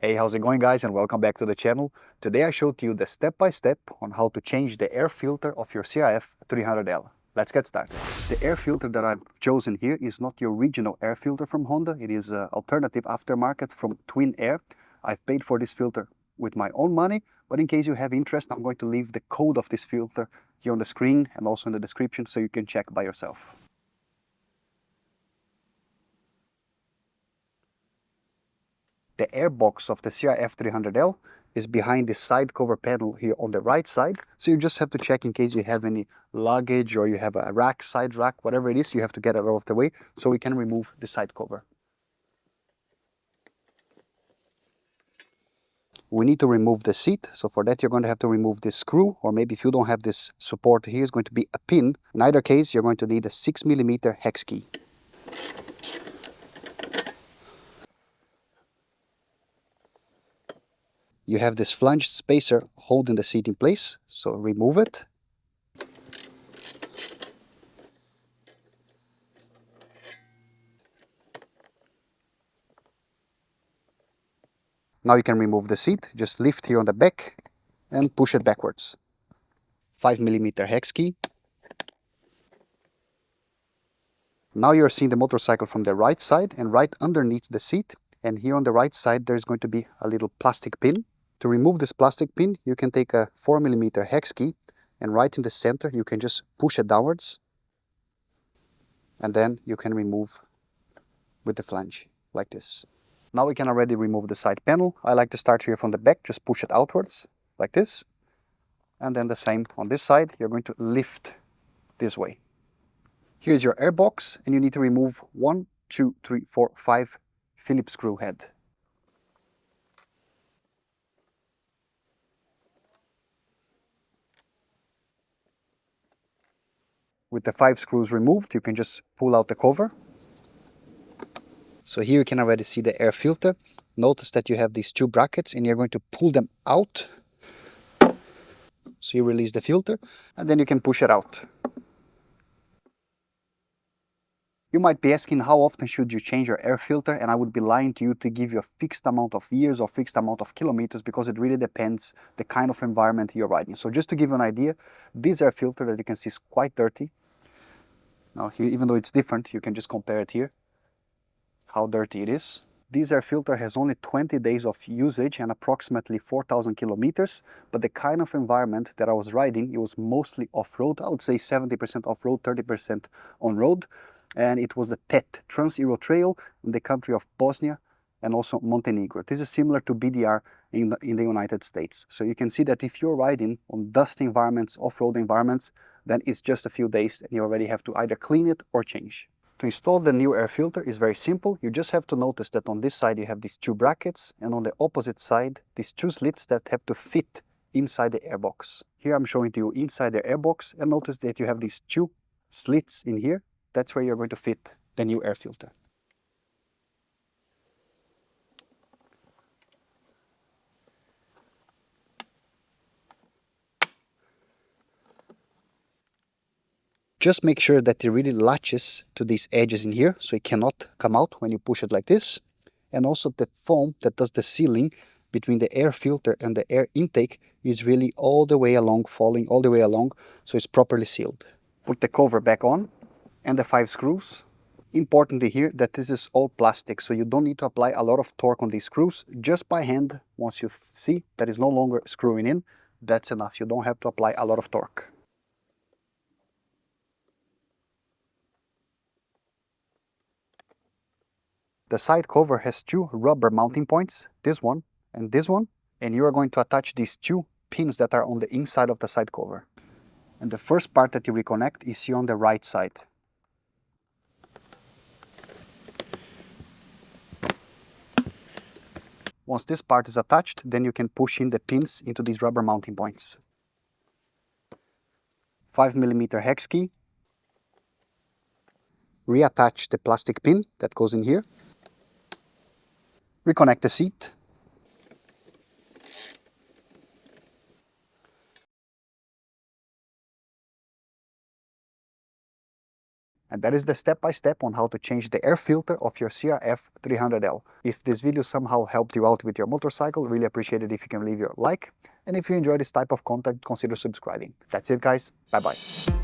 Hey, how's it going guys, and welcome back to the channel. Today I showed you the step-by-step on how to change the air filter of your CRF300L. Let's get started. The air filter that I've chosen here is not the original air filter from Honda. It is an alternative aftermarket from TYRE. I've paid for this filter with my own money, but in case you have interest, I'm going to leave the code of this filter here on the screen and also in the description so you can check by yourself. The air box of the CRF300L is behind the side cover panel here on the right side. So you just have to check in case you have any luggage or you have a rack, side rack, whatever it is, you have to get it out of the way so we can remove the side cover. We need to remove the seat. So for that, you're going to have to remove this screw, or maybe if you don't have this support here, it's going to be a pin. In either case, you're going to need a 6mm hex key. You have this flanged spacer holding the seat in place, so remove it. Now you can remove the seat, just lift here on the back and push it backwards. 5mm hex key. Now you're seeing the motorcycle from the right side and right underneath the seat. And here on the right side, there's going to be a little plastic pin. To remove this plastic pin, you can take a 4mm hex key and right in the center, you can just push it downwards. And then you can remove with the flange like this. Now we can already remove the side panel. I like to start here from the back, just push it outwards like this. And then the same on this side, you're going to lift this way. Here's your air box, and you need to remove 1, 2, 3, 4, 5 Phillips screw head. With the 5 screws removed, you can just pull out the cover. So here you can already see the air filter. Notice that you have these 2 brackets and you're going to pull them out. So you release the filter and then you can push it out. You might be asking how often should you change your air filter, and I would be lying to you to give you a fixed amount of years or fixed amount of kilometers because it really depends the kind of environment you're riding. So just to give you an idea, this air filter that you can see is quite dirty. Now here, even though it's different, you can just compare it here, how dirty it is. This air filter has only 20 days of usage and approximately 4,000 kilometers, but the kind of environment that I was riding, it was mostly off-road. I would say 70% off-road, 30% on-road. And it was the TET, Trans-Euro Trail, in the country of Bosnia and also Montenegro. This is similar to BDR in the United States. So you can see that if you're riding on dusty environments, off-road environments, then it's just a few days and you already have to either clean it or change. To install the new air filter is very simple. You just have to notice that on this side you have these 2 brackets, and on the opposite side these 2 slits that have to fit inside the airbox. Here I'm showing to you inside the airbox, and notice that you have these 2 slits in here. That's where you're going to fit the new air filter. Just make sure that it really latches to these edges in here, so it cannot come out when you push it like this. And also the foam that does the sealing between the air filter and the air intake is really all the way along, falling all the way along, so it's properly sealed. Put the cover back on and the 5 screws. Importantly here that this is all plastic, so you don't need to apply a lot of torque on these screws. Just by hand, once you see that is no longer screwing in, that's enough. You don't have to apply a lot of torque. The side cover has 2 rubber mounting points, this one, and you are going to attach these 2 pins that are on the inside of the side cover. And the first part that you reconnect is here on the right side. Once this part is attached, then you can push in the pins into these rubber mounting points. 5mm hex key. Reattach the plastic pin that goes in here. Reconnect the seat. And that is the step-by-step on how to change the air filter of your CRF300L. If this video somehow helped you out with your motorcycle, really appreciate it if you can leave your like. And if you enjoy this type of content, consider subscribing. That's it, guys. Bye-bye.